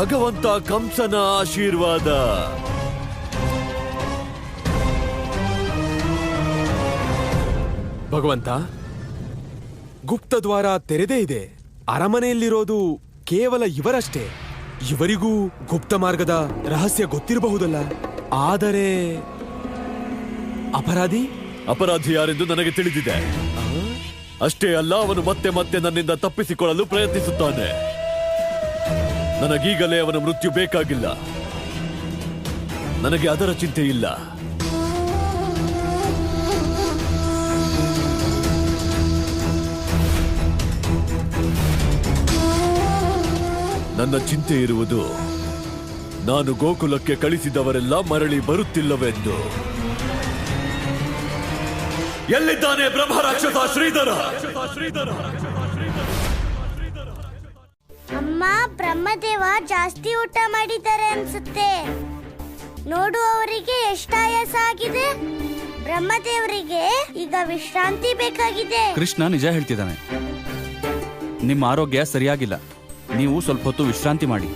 ಭಗವಂತ ಕಂಸನ ಆಶೀರ್ವಾದ. ಭಗವಂತ, ಗುಪ್ತದ್ವಾರ ತೆರೆದೇ ಇದೆ. ಅರಮನೆಯಲ್ಲಿರೋದು ಕೇವಲ ಇವರಷ್ಟೇ. ಇವರಿಗೂ ಗುಪ್ತ ಮಾರ್ಗದ ರಹಸ್ಯ ಗೊತ್ತಿರಬಹುದಲ್ಲ. ಆದರೆ ಅಪರಾಧಿ ಯಾರೆಂದು ನನಗೆ ತಿಳಿದಿದೆ. ಅಷ್ಟೇ ಅಲ್ಲ, ಅವನು ಮತ್ತೆ ಮತ್ತೆ ನನ್ನಿಂದ ತಪ್ಪಿಸಿಕೊಳ್ಳಲು ಪ್ರಯತ್ನಿಸುತ್ತಾನೆ. ನನಗೀಗಲೇ ಅವನ ಮೃತ್ಯು ಬೇಕಾಗಿಲ್ಲ. ನನಗೆ ಅದರ ಚಿಂತೆ ಇಲ್ಲ. ನನ್ನ ಚಿಂತೆ ಇರುವುದು ನಾನು ಗೋಕುಲಕ್ಕೆ ಕಳಿಸಿದವರೆಲ್ಲ ಮರಳಿ ಬರುತ್ತಿಲ್ಲವೆಂದು. ಎಲ್ಲಿದ್ದಾನೆ ಬ್ರಹ್ಮರಾಕ್ಷಸ ಶ್ರೀಧರ? ಅಮ್ಮ, ಬ್ರಹ್ಮದೇವ ಜಾಸ್ತಿ ಊಟ ಮಾಡಿದ್ದಾರೆ ಅನ್ಸುತ್ತೆ. ನೋಡು, ಅವರಿಗೆ ಎಷ್ಟು ಆಯಾಸ ಆಗಿದೆ. ಬ್ರಹ್ಮದೇವರಿಗೆ ಈಗ ವಿಶ್ರಾಂತಿ ಬೇಕಾಗಿದೆ. ಕೃಷ್ಣ ನಿಜ ಹೇಳ್ತಿದ್ದಾನೆ. ನಿಮ್ಮ ಆರೋಗ್ಯ ಸರಿಯಾಗಿಲ್ಲ. ನೀವು ಸ್ವಲ್ಪ ಹೊತ್ತು ವಿಶ್ರಾಂತಿ ಮಾಡಿ.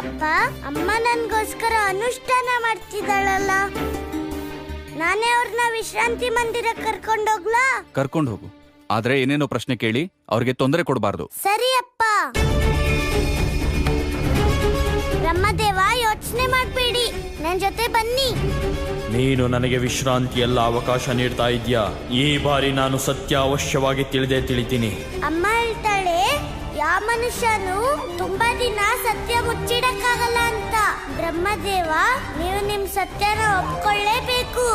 ಅಪ್ಪ, ಅಮ್ಮ ನನ್ಗೋಸ್ಕರ ಅನುಷ್ಠಾನ ಮಾಡ್ತಿದ್ದಾಳಲ್ಲ, ನಾನೇ ಅವ್ರನ್ನ ವಿಶ್ರಾಂತಿ ಮಂದಿರ ಕರ್ಕೊಂಡೋಗ್ಲಾ? ಕರ್ಕೊಂಡು ಹೋಗು. ಆದ್ರೆ ಏನೇನೋ ಪ್ರಶ್ನೆ ಕೇಳಿ ಅವ್ರಿಗೆ ತೊಂದರೆ ಕೊಡಬಾರ್ದು. ಸರಿ ಅಪ್ಪ. ಬ್ರಹ್ಮದೇವ, ಯೋಚನೆ ಮಾಡ್ಬೇಡಿ, ನನ್ ಜೊತೆ ಬನ್ನಿ. ನೀನು ನನಗೆ ವಿಶ್ರಾಂತಿಯಲ್ಲ ಅವಕಾಶ ನೀಡ್ತಾ ಇದ್ಯಾ? ಈ ಬಾರಿ ನಾನು ಸತ್ಯ ಅವಶ್ಯವಾಗಿ ತಿಳಿತೀನಿ. ಅಮ್ಮ ಹೇಳ್ತಾಳೆ, ಯಾವ ಮನುಷ್ಯನು ತುಂಬಾ ದಿನ ಸತ್ಯ ಮುಚ್ಚಿಡಕ್ಕಾಗಲ್ಲ ಅಂತ. ಬ್ರಹ್ಮದೇವ, ನೀವು ನಿಮ್ ಸತ್ಯನ ಒಪ್ಕೊಳ್ಳೇಬೇಕು.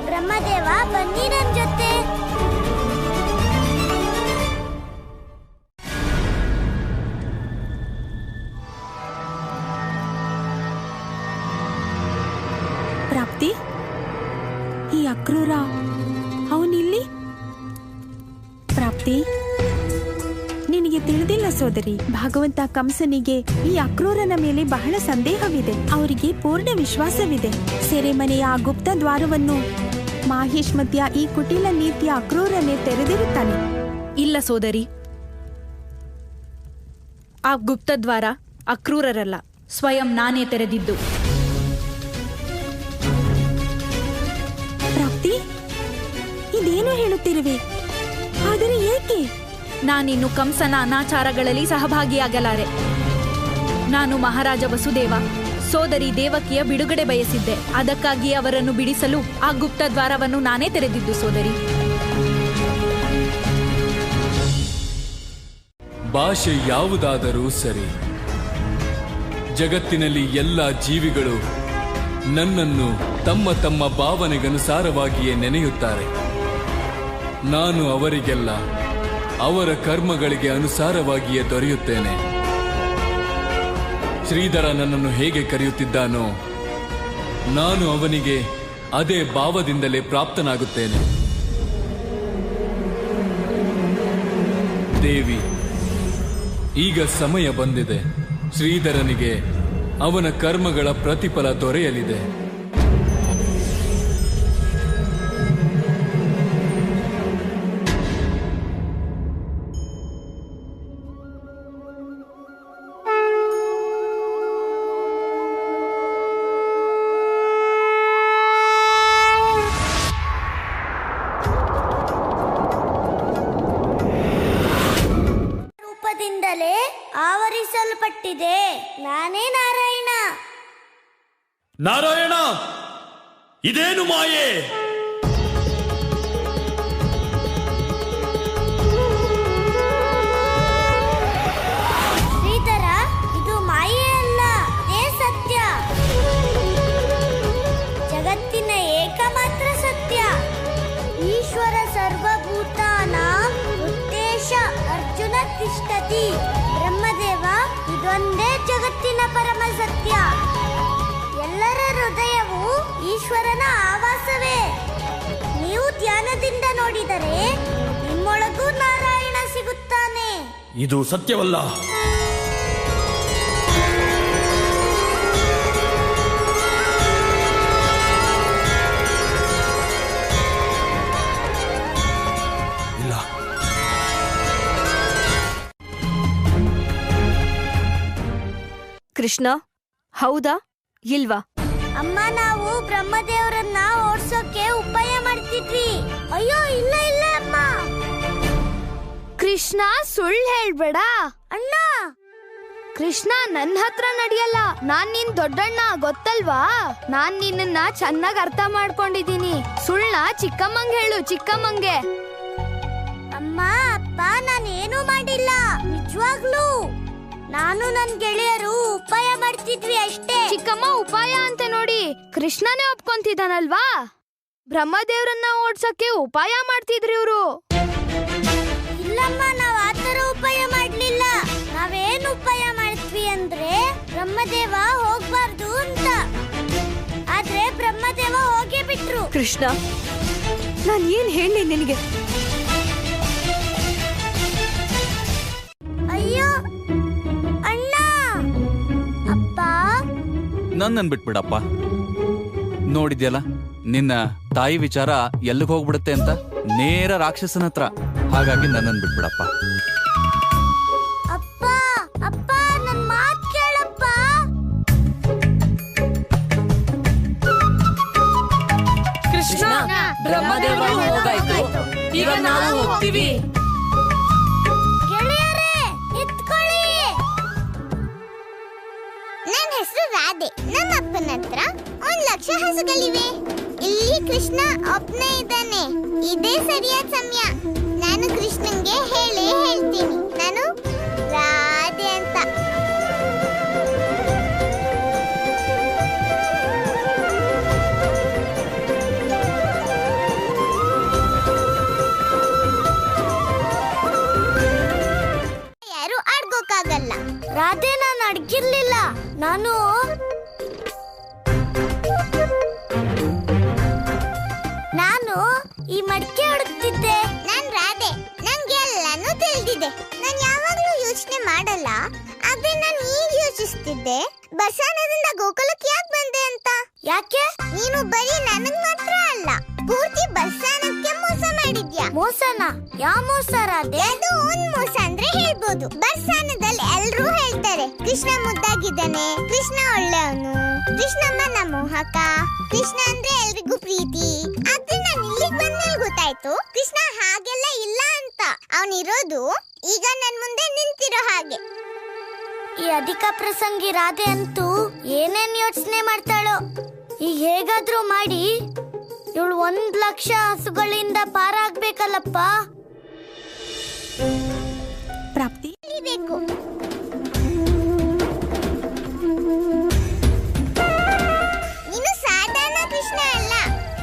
ಬ್ರಹ್ಮದೇವ, ಬನ್ನಿ ನನ್ ಜೊತೆ. ಪ್ರಾಪ್ತಿ, ಈ ಅಕ್ರೂರ ಅವನಿಲ್ಲಿ? ಪ್ರಾಪ್ತಿ, ನಿನಗೆ ತಿಳಿದಿಲ್ಲ ಸೋದರಿ, ಭಗವಂತ ಕಂಸನಿಗೆ ಈ ಅಕ್ರೂರನ ಮೇಲೆ ಬಹಳ ಸಂದೇಹವಿದೆ. ಅವರಿಗೆ ಪೂರ್ಣ ವಿಶ್ವಾಸವಿದೆ. ಸೆರೆಮನೆಯ ಆ ಗುಪ್ತ ದ್ವಾರವನ್ನು ಮಾಹೇಶ್ಮತಿಯ ಈ ಕುಟಿಲ ನೀತಿಯ ಅಕ್ರೂರನೇ ತೆರೆದಿರುತ್ತಾನೆ. ಇಲ್ಲ ಸೋದರಿ, ಆ ಗುಪ್ತದ್ವಾರ ಅಕ್ರೂರರಲ್ಲ, ಸ್ವಯಂ ನಾನೇ ತೆರೆದಿದ್ದು. ಪ್ರಾಪ್ತಿ, ಇದೇನು ಹೇಳುತ್ತಿರುವೆ? ಆದರೆ ಏಕೆ? ನಾನಿನ್ನು ಕಂಸನ ಅನಾಚಾರಗಳಲ್ಲಿ ಸಹಭಾಗಿಯಾಗಲಾರೆ. ನಾನು ಮಹಾರಾಜ ವಸುದೇವ, ಸೋದರಿ ದೇವಕಿಯ ಬಿಡುಗಡೆ ಬಯಸಿದ್ದೆ. ಅದಕ್ಕಾಗಿ ಅವರನ್ನು ಬಿಡಿಸಲು ಆ ಗುಪ್ತ ದ್ವಾರವನ್ನು ನಾನೇ ತೆರೆದಿದ್ದು ಸೋದರಿ. ಭಾಷೆ ಯಾವುದಾದರೂ ಸರಿ, ಜಗತ್ತಿನಲ್ಲಿ ಎಲ್ಲ ಜೀವಿಗಳು ನನ್ನನ್ನು ತಮ್ಮ ತಮ್ಮ ಭಾವನೆಗನುಸಾರವಾಗಿಯೇ ನೆನೆಯುತ್ತಾರೆ. ನಾನು ಅವರಿಗೆಲ್ಲ ಅವರ ಕರ್ಮಗಳಿಗೆ ಅನುಸಾರವಾಗಿಯೇ ದೊರೆಯುತ್ತೇನೆ. ಶ್ರೀಧರ ನನ್ನನ್ನು ಹೇಗೆ ಕರೆಯುತ್ತಿದ್ದಾನೋ ನಾನು ಅವನಿಗೆ ಅದೇ ಭಾವದಿಂದಲೇ ಪ್ರಾಪ್ತನಾಗುತ್ತೇನೆ. ದೇವಿ, ಈಗ ಸಮಯ ಬಂದಿದೆ. ಶ್ರೀಧರನಿಗೆ ಅವನ ಕರ್ಮಗಳ ಪ್ರತಿಫಲ ದೊರೆಯಲಿದೆ. ರೂಪದಿಂದಲೇ ಆವರಿಸಲ್ಪಟ್ಟಿದೆ. ನಾನೇ ನಾರಾಯಣ. ನಾರಾಯಣ, ಇದೇನು ಮಾಯೆ? ಶ್ರೀಧರ, ಇದು ಮಾಯೆ ಅಲ್ಲ, ಇದೇ ಸತ್ಯ. ಜಗತ್ತಿನ ಏಕಮಾತ್ರ ಸತ್ಯ. ಈಶ್ವರ ಸರ್ವಭೂತಾನಾಂ ಉದ್ದೇಶ ಅರ್ಜುನ ತಿಷ್ಠತಿ. ಬ್ರಹ್ಮದೇವ, ಇದೊಂದೇ ಜಗತ್ತಿನ ಪರಮ ಸತ್ಯ. ಎಲ್ಲರ ಹೃದಯವು ಈಶ್ವರನ ಆವಾಸವೇ. ನೀವು ಧ್ಯಾನದಿಂದ ನೋಡಿದರೆ ನಿಮ್ಮೊಳಗೂ ನಾರಾಯಣ ಸಿಗುತ್ತಾನೆ. ಇದು ಸತ್ಯವಲ್ಲ. ಕೃಷ್ಣ ಹೌದಾ ಇಲ್ವಾ? ಅಮ್ಮ, ನಾವು ಬ್ರಹ್ಮದೇವರನ್ನ ಓಡ್ಸೋಕೆ ಉಪಾಯ ಮಾಡ್ತಿದ್ವಿ. ಅಯ್ಯೋ, ಇಲ್ಲ ಇಲ್ಲ ಅಮ್ಮ. ಕೃಷ್ಣ ಸುಳ್ಳು ಹೇಳ್ಬೇಡ ಅಣ್ಣ. ಕೃಷ್ಣ ನನ್ನ ಹತ್ರ ನಡೆಯಲ್ಲ. ನಾನ್ ನಿನ್ ದೊಡ್ಡಣ್ಣ ಗೊತ್ತಲ್ವಾ? ನಾನ್ ನಿನ್ನ ಚೆನ್ನಾಗ್ ಅರ್ಥ ಮಾಡ್ಕೊಂಡಿದೀನಿ. ಸುಳ್ಳ ಚಿಕ್ಕಮ್ಮಂಗ್ ಹೇಳು, ಚಿಕ್ಕಮ್ಮಂಗೆ. ಅಮ್ಮ, ಅಪ್ಪ, ನಾನೇನು ಮಾಡಿಲ್ಲ, ನಿಜವಾಗ್ಲೂ. ನಾನು ನನ್ ಗೆಳೆಯರು ಉಪಾಯ ಮಾಡ್ತಿದ್ವಿ ಅಷ್ಟೇ. ಚಿಕ್ಕಮ್ಮ ಉಪಾಯ ಅಂತ ನೋಡಿ ಕೃಷ್ಣನೇ ಒಪ್ಕೊಂತಿದ್ದಾನಲ್ವಾ? ಬ್ರಹ್ಮದೇವ್ರನ್ನ ಓಡ್ಸಕ್ಕೆ ಉಪಾಯ ಮಾಡ್ತಿದ್ರಿ ಇವ್ರು. ಇಲ್ಲಮ್ಮ, ನಾವ್ ಆತರ ಉಪಾಯ ಮಾಡ್ಲಿಲ್ಲ. ನಾವೇನ್ ಉಪಾಯ ಮಾಡಿದ್ವಿ ಅಂದ್ರೆ ಬ್ರಹ್ಮದೇವ ಹೋಗ್ಬಾರ್ದು ಅಂತ. ಆದ್ರೆ ಬ್ರಹ್ಮದೇವ ಹೋಗೇ ಬಿಟ್ರು. ಕೃಷ್ಣ, ನಾನ್ ಏನ್ ಹೇಳಿ ನಿನಗೆ? ಅಯ್ಯೋ ಅಣ್ಣ, ಅಪ್ಪ. ನನ್ನನ್ ಬಿಟ್ಬಿಡಪ್ಪ. ನೋಡಿದ್ಯಲ್ಲ ನಿನ್ನ ತಾಯಿ ವಿಚಾರ ಎಲ್ಲಿಗೆ ಹೋಗ್ಬಿಡುತ್ತೆ ಅಂತ. ನೇರ ರಾಕ್ಷಸನ ಹತ್ರ. ಹಾಗಾಗಿ ನನ್ನನ್ ಬಿಟ್ಬಿಡಪ್ಪ. ಅಪ್ಪ, ಅಪ್ಪ, ನನ್ ಮಾತ್ ಕೇಳಪ್ಪ. ಕೃಷ್ಣ, ಬ್ರಹ್ಮದೇವ ಹೋಗಾಯ್ತು, ಈಗ ನಾವು ಹೋಗ್ತೀವಿ. ಗೆಳೆಯರೇ, ಎತ್ಕೊಳ್ಳಿ. ನನ್ನ ಹೆಸರು ರಾಧೆ. ನಮ್ಮ ಅಪ್ಪನ ಹತ್ರ 1,00,000 ಹಸುಗಳಿವೆ. ಇಲ್ಲಿ ಕೃಷ್ಣ ಒಬ್ನೇ ಇದ್ದಾನೆ. ಇದೇ ಸರಿಯಾದ ಸಮಯ. ನಾನು ಕೃಷ್ಣನ್ಗೆ ಹೇಳ್ತೀನಿ, ನಾನು ರಾಧೆ ಅಂತ. ಯಾರು ಆಡ್ಗೋಕ್ಕಾಗಲ್ಲ. ರಾಧೆ, ನಾನು ಅಡ್ಗಿರ್ಲಿಲ್ಲ. ನಾನು ಈ ಮಡಿಕೆ ಹುಡುಕ್ತಿದ್ದೆ. ನಾನ್ ರಾಧೆ, ನಂಗೆ ಎಲ್ಲಾನು ತಿಳಿದಿದೆ. ನಾನ್ ಯಾವಾಗ್ಲೂ ಯೋಚನೆ ಮಾಡಲ್ಲ. ಆದ್ರೆ ನಾನು ಈಗ ಯೋಚಿಸ್ತಿದ್ದೆ, ಬಸಾನದಿಂದ ಗೋಕುಲಕ್ಕೆ ಯಾಕೆ ಬಂದೆ ಅಂತ. ಯಾಕೆ? ನೀನು ಬರೀ ನನಗ್ ಮಾತ್ರ ಅಲ್ಲ, ಪೂರ್ತಿ ಬಸಾನಕ್ಕೆ ಮೋಸ ಮಾಡಿದ್ಯಾ. ಮೋಸನ? ಯಾವ ಮೋಸ ರಾಧೆ? ಅದು ಒಂದ್ ಮೋಸ ಅಂದ್ರೆ ಹೇಳ್ಬೋದು. ಬಸಾನದಲ್ಲಿ ಎಲ್ರೂ ಹೇಳ್ತಾರೆ ಕೃಷ್ಣ ಮುದ್ದಾಗಿದ್ದಾನೆ, ಕೃಷ್ಣ ಒಳ್ಳೆಯವನು, ಕೃಷ್ಣ ಮನ ಮೋಹಕ, ಕೃಷ್ಣ ಅಂದ್ರೆ ಎಲ್ರಿಗೂ ಪ್ರೀತಿ. ಆದ್ರೆ ನಾನು ಇಲ್ಲಿಗೆ ಬಂದ್ಮೇಲೆ ಗೊತ್ತಾಯ್ತು ಕೃಷ್ಣ ಹಾಗೆಲ್ಲ ಇಲ್ಲ ಅಂತ. ಅವನಿರೋದು ಈಗ ನನ್ ಮುಂದೆ ನಿಂತಿರೋ ಹಾಗೆ. ಈ ಅಧಿಕ ಪ್ರಸಂಗಿ ರಾಧೆ ಅಂತೂ ಏನೇನ್ ಯೋಚನೆ ಮಾಡ್ತಾಳೋ. ಈಗ ಹೇಗಾದ್ರೂ ಮಾಡಿ ಇವಳು 1,00,000 ಹಸುಗಳಿಂದ ಪಾರಾಗ್ಬೇಕಲ್ಲಪ್ಪ. ಪ್ರಾಪ್ತಿ ಬೇಕು. ನೀನು ಸಾಧಾರಣ ಕೃಷ್ಣ ಅಲ್ಲ,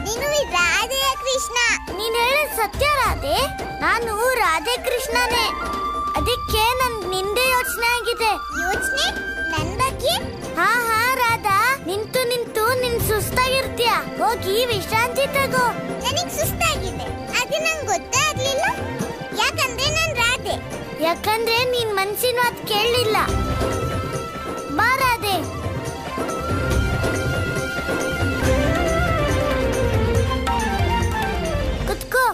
ನೀನು ರಾಧೆಯ ಕೃಷ್ಣ. ನೀನ್ ಹೇಳೋದು ಸತ್ಯ ರಾಧೆ. ನಾನು ರಾಧೆ ಕೃಷ್ಣನೇ. ಅದಕ್ಕೆ ನಿಂದೆ ಯೋಚನೆ ಆಗಿದೆ. ಯೋಚನೆ ನನ್ ಬಗ್ಗೆ? ಹಾ ರಾಧಾ, ನಿಂತು ನಿನ್ ಸುಸ್ತಾಗಿರ್ತೀಯ. ಹೋಗಿ ವಿಶ್ರಾಂತಿ ತಗೋ. ನನಗ್ ಸುಸ್ತಾಗಿದೆ, ಅದು ನಂಗೆ ಗೊತ್ತೇ ಆಗ್ಲಿಲ್ಲ. ಯಾಕಂದ್ರೆ ನಾನ್ ರಾಧೆ. ಯಾಕಂದ್ರೆ ನೀನ್ ಮನ್ಸಿನ ಮಾತು ಕೇಳಲಿಲ್ಲ. ಬಾ ರಾಧೆ. ಕುತ್ಕೋ.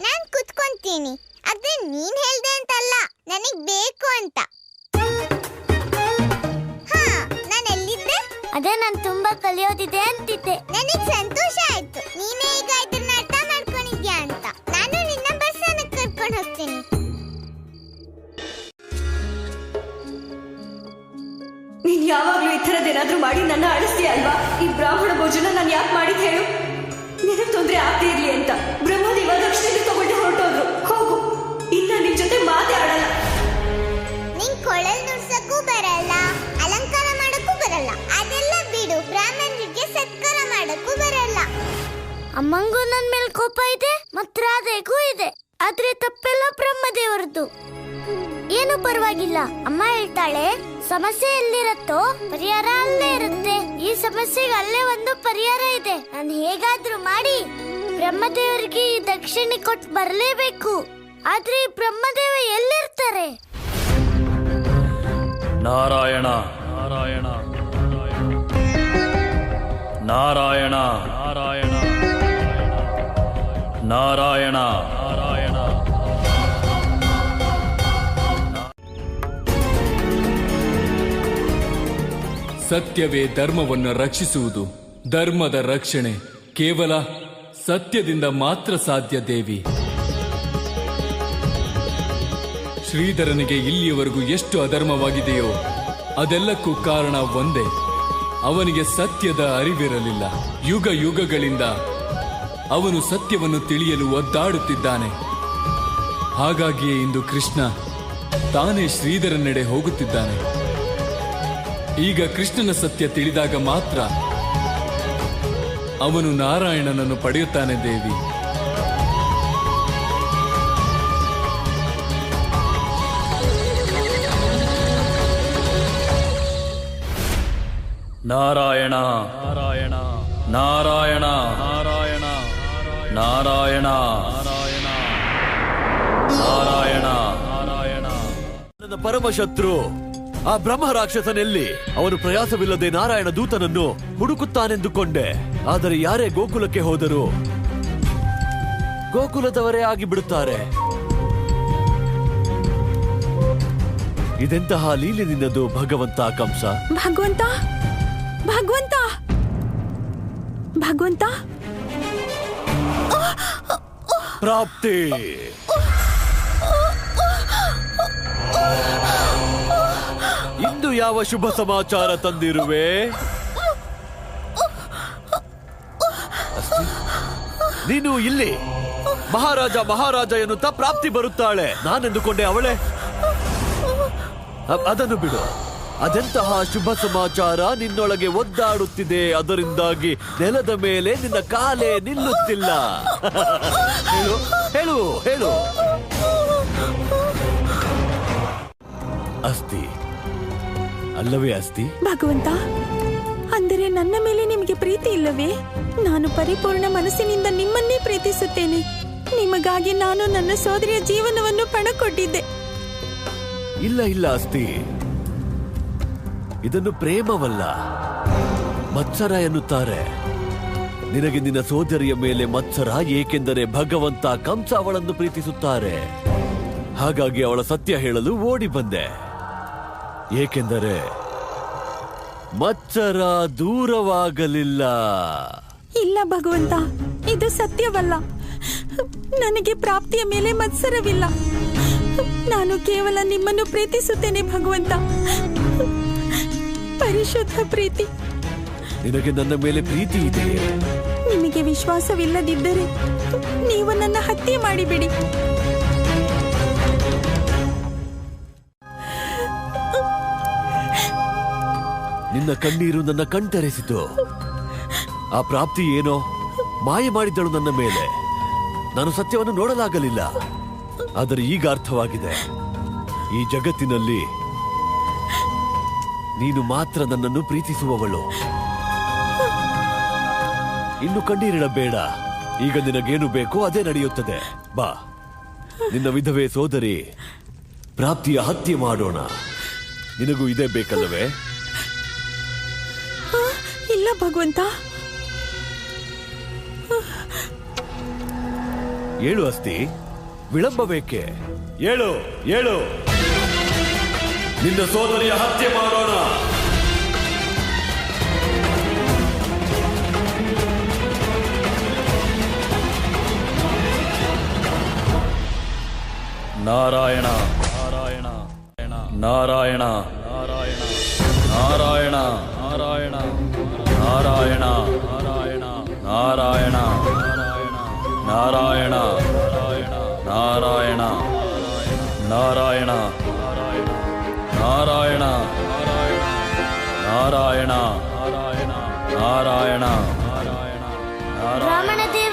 ನಾನ್ ಕುತ್ಕೊಂತೀನಿ. ಅದೇ ನೀನ್ ಹೇಳ್ದೆ ಅಂತಲ್ಲ, ನನಗ್ ಬೇಕು ಅಂತ. ಹಾ, ನಾನು ಎಲ್ಲಿದ್ದೆ? ಅದೇ ನಾನ್ ತುಂಬಾ ಕಲಿಯೋದಿದೆ ಅಂತಿದ್ದೆ. ನನಗ್ ಸಂತೋಷ ಆಯ್ತು, ನೀನೇ ಈಗ ಇದನ್ನ ಅರ್ಥ ಮಾಡ್ಕೊಂಡಿದ್ಯಾ ಅಂತ. ನಾನು ನಿನ್ನ ಬಸ್ಸನ್ನ ಕರ್ಕೊಂಡು ಹೋಗ್ತೀನಿ. ನೀನ್ ಯಾವಾಗ್ಲೂ ಈ ಥರದ್ದೇನಾದ್ರೂ ಮಾಡಿ ನನ್ನ ಅಳಿಸ್ತೀಯ ಅಲ್ವಾ? ಈ ಬ್ರಾಹ್ಮಣ ಭೋಜನ ನಾನು ಯಾಕೆ ಮಾಡಿದ್ ಹೇಳು? ನಿನಗ್ ತೊಂದ್ರೆ ಆಗದೆ ಇರ್ಲಿ ಅಂತ ಬ್ರಹ್ಮದೇವ ದಕ್ಷಿಣ ತಗೊಂಡು ಹೊರಟೋದ್ರು. ಹೋಗು, ಇನ್ನ ನಿನ್ ಜೊತೆ ಮಾತೇ ಆಡಲ್ಲ. ನಿನ್ ಕೊಳಲ್ ನುಡ್ಸಕ್ಕೂ ಬರಲ್ಲ, ಅಲಂಕಾರ ಮಾಡಕ್ಕೂ ಬರಲ್ಲ. ಅದೆಲ್ಲ ಬಿಡು, ಬ್ರಾಹ್ಮಣರಿಗೆ ಸತ್ಕಾರ ಮಾಡಕ್ಕೂ ಬರಲ್ಲ. ಅಮ್ಮಂಗೂ ನನ್ ಮೇಲೆ ಕೋಪ ಇದೆ, ಮತ್ ರಾಧೆಗೂ ಇದೆ. ಆದ್ರೆ ತಪ್ಪೆಲ್ಲ ಬ್ರಹ್ಮದೇವರದ್ದು. ಏನು ಪರವಾಗಿಲ್ಲ. ಅಮ್ಮ ಹೇಳ್ತಾಳೆ, ಸಮಸ್ಯೆ ಎಲ್ಲಿರತ್ತೋ ಪರಿಹಾರ ಅಲ್ಲೇ ಇರುತ್ತೆ. ಈ ಸಮಸ್ಯೆಗೆ ಅಲ್ಲೇ ಒಂದು ಪರಿಹಾರ ಇದೆ. ನಾನು ಹೇಗಾದ್ರೂ ಮಾಡಿ ಬ್ರಹ್ಮದೇವರಿಗೆ ಈ ದಕ್ಷಿಣೆ ಕೊಟ್ಟು ಬರಲೇಬೇಕು. ಆದ್ರೆ ಈ ಬ್ರಹ್ಮದೇವ ಎಲ್ಲಿರ್ತಾರೆ? ನಾರಾಯಣ ನಾರಾಯಣ ನಾರಾಯಣ ನಾರಾಯಣ ನಾರಾಯಣ ನಾರಾಯಣ. ಸತ್ಯವೇ ಧರ್ಮವನ್ನು ರಕ್ಷಿಸುವುದು. ಧರ್ಮದ ರಕ್ಷಣೆ ಕೇವಲ ಸತ್ಯದಿಂದ ಮಾತ್ರ ಸಾಧ್ಯ ದೇವಿ. ಶ್ರೀಧರನಿಗೆ ಇಲ್ಲಿಯವರೆಗೂ ಎಷ್ಟು ಅಧರ್ಮವಾಗಿದೆಯೋ ಅದೆಲ್ಲಕ್ಕೂ ಕಾರಣ ಒಂದೇ, ಅವನಿಗೆ ಸತ್ಯದ ಅರಿವಿರಲಿಲ್ಲ. ಯುಗ ಯುಗಗಳಿಂದ ಅವನು ಸತ್ಯವನ್ನು ತಿಳಿಯಲು ಒದ್ದಾಡುತ್ತಿದ್ದಾನೆ. ಹಾಗಾಗಿಯೇ ಇಂದು ಕೃಷ್ಣ ತಾನೇ ಶ್ರೀಧರನೆಡೆ ಹೋಗುತ್ತಿದ್ದಾನೆ. ಈಗ ಕೃಷ್ಣನ ಸತ್ಯ ತಿಳಿದಾಗ ಮಾತ್ರ ಅವನು ನಾರಾಯಣನನ್ನು ಪಡೆಯುತ್ತಾನೆ ದೇವಿ. ನಾರಾಯಣ ನಾರಾಯಣ ನಾರಾಯಣ ನಾರಾಯಣ ನಾರಾಯಣ ನಾರಾಯಣ ನಾರಾಯಣ. ನನ್ನ ಪರಮಶತ್ರು ಆ ಬ್ರಹ್ಮ ರಾಕ್ಷಸನೆಲ್ಲಿ? ಅವನು ಪ್ರಯಾಸವಿಲ್ಲದೆ ನಾರಾಯಣ ದೂತನನ್ನು ಹುಡುಕುತ್ತಾನೆಂದುಕೊಂಡೆ. ಆದರೆ ಯಾರೇ ಗೋಕುಲಕ್ಕೆ ಹೋದರೂ ಗೋಕುಲದವರೇ ಆಗಿಬಿಡುತ್ತಾರೆ. ಇದೆಂತಹ ಲೀಲೆ ನಿನ್ನದು ಭಗವಂತ ಕಂಸ. ಭಗವಂತ ಭಗವಂತ ಭಗವಂತ ಪ್ರಾಪ್ತಿ. ಇಂದು ಯಾವ ಶುಭ ಸಮಾಚಾರ ತಂದಿರುವೆ? ನೀನು ಇಲ್ಲಿ ಮಹಾರಾಜ ಎನ್ನುತ್ತಾ ಪ್ರಾಪ್ತಿ ಬರುತ್ತಾಳೆ. ನಾನೆಂದುಕೊಂಡೆ ಅವಳೇ. ಅದನ್ನು ಬಿಡು. ಅದೆಂತಹ ಶುಭ ಸಮಾಚಾರ ನಿನ್ನೊಳಗೆ ಒದ್ದಾಡುತ್ತಿದೆ, ಅದರಿಂದಾಗಿ ನೆಲದ ಮೇಲೆ ನಿನ್ನ ಕಾಲೇ ನಿಲ್ಲುತ್ತಿಲ್ಲ. ಹೇಳು ಹೇಳು ಹೇಳು. ಅಸ್ತಿ ಅಲ್ಲವೇ ಅಸ್ತಿ? ಭಗವಂತ, ಅಂದರೆ ನನ್ನ ಮೇಲೆ ನಿಮಗೆ ಪ್ರೀತಿ ಇಲ್ಲವೇ? ನಾನು ಪರಿಪೂರ್ಣ ಮನಸ್ಸಿನಿಂದ ನಿಮ್ಮನ್ನೇ ಪ್ರೀತಿಸುತ್ತೇನೆ. ನಿಮಗಾಗಿ ನಾನು ನನ್ನ ಸೋದರಿಯ ಜೀವನವನ್ನು ಪಣ ಕೊಟ್ಟಿದ್ದೆ. ಇಲ್ಲ ಇಲ್ಲ ಅಸ್ತಿ, ಇದನ್ನು ಪ್ರೇಮವಲ್ಲ ಮತ್ಸರ ಎನ್ನುತ್ತಾರೆ. ನಿನಗೆ ನಿನ್ನ ಸೋದರಿಯ ಮೇಲೆ ಮತ್ಸರ, ಏಕೆಂದರೆ ಭಗವಂತ ಕಂಸ ಅವಳನ್ನು ಪ್ರೀತಿಸುತ್ತಾರೆ. ಹಾಗಾಗಿ ಅವಳ ಸತ್ಯ ಹೇಳಲು ಓಡಿ ಬಂದೆ. ಏಕೆಂದರೆ ಮತ್ಸರ ದೂರವಾಗಲಿಲ್ಲ. ಇಲ್ಲ ಭಗವಂತ, ಇದು ಸತ್ಯವಲ್ಲ. ನನಗೆ ಪ್ರಾಪ್ತಿಯ ಮೇಲೆ ಮತ್ಸರವಿಲ್ಲ. ನಾನು ಕೇವಲ ನಿಮ್ಮನ್ನು ಪ್ರೀತಿಸುತ್ತೇನೆ ಭಗವಂತ. ಪರಿಶುದ್ಧ ಪ್ರೀತಿ. ನಿನಗೆ ನನ್ನ ಮೇಲೆ ಪ್ರೀತಿ ಇದೆ. ನಿಮಗೆ ವಿಶ್ವಾಸವಿಲ್ಲದಿದ್ದರೆ ನೀವು ನನ್ನ ಹತ್ಯೆ ಮಾಡಿಬಿಡಿ. ನಿನ್ನ ಕಣ್ಣೀರು ನನ್ನ ಕಣ್ತೆರೆಸಿತು. ಆ ಪ್ರಾಪ್ತಿ ಏನೋ ಮಾಯ ಮಾಡಿದ್ದಳು ನನ್ನ ಮೇಲೆ. ನಾನು ಸತ್ಯವನ್ನು ನೋಡಲಾಗಲಿಲ್ಲ. ಆದರೆ ಈಗ ಅರ್ಥವಾಗಿದೆ, ಈ ಜಗತ್ತಿನಲ್ಲಿ ನೀನು ಮಾತ್ರ ನನ್ನನ್ನು ಪ್ರೀತಿಸುವವಳು. ಇನ್ನು ಕಣ್ಣೀರಿಡಬೇಡ. ಈಗ ನಿನಗೇನು ಬೇಕೋ ಅದೇ ನಡೆಯುತ್ತದೆ. ಬಾ, ನಿನ್ನ ವಿಧವೆ ಸೋದರಿ ಪ್ರಾಪ್ತಿಯ ಹತ್ಯೆ ಮಾಡೋಣ. ನಿನಗೂ ಇದೇ ಬೇಕಲ್ಲವೇ? ಇಲ್ಲ ಭಗವಂತ. ಏಳು ಅಸ್ತಿ, ವಿಳಂಬ ಬೇಕೆ? ಏಳು ಏಳು. ನಿನ್ನ ಸೋದರಿಯ ಹತ್ಯೆ ಮಾಡೋಣ. ನಾರಾಯಣ ನಾರಾಯಣ ನಾರಾಯಣ ನಾರಾಯಣ ನಾರಾಯಣ ನಾರಾಯಣ ನಾರಾಯಣ ನಾರಾಯಣ ನಾರಾಯಣ ನಾರಾಯಣ ನಾರಾಯಣ ನಾರಾಯಣ ನಾರಾಯಣ ನಾರಾಯಣ ನಾರಾಯಣ ರಾಮನ ದೇವ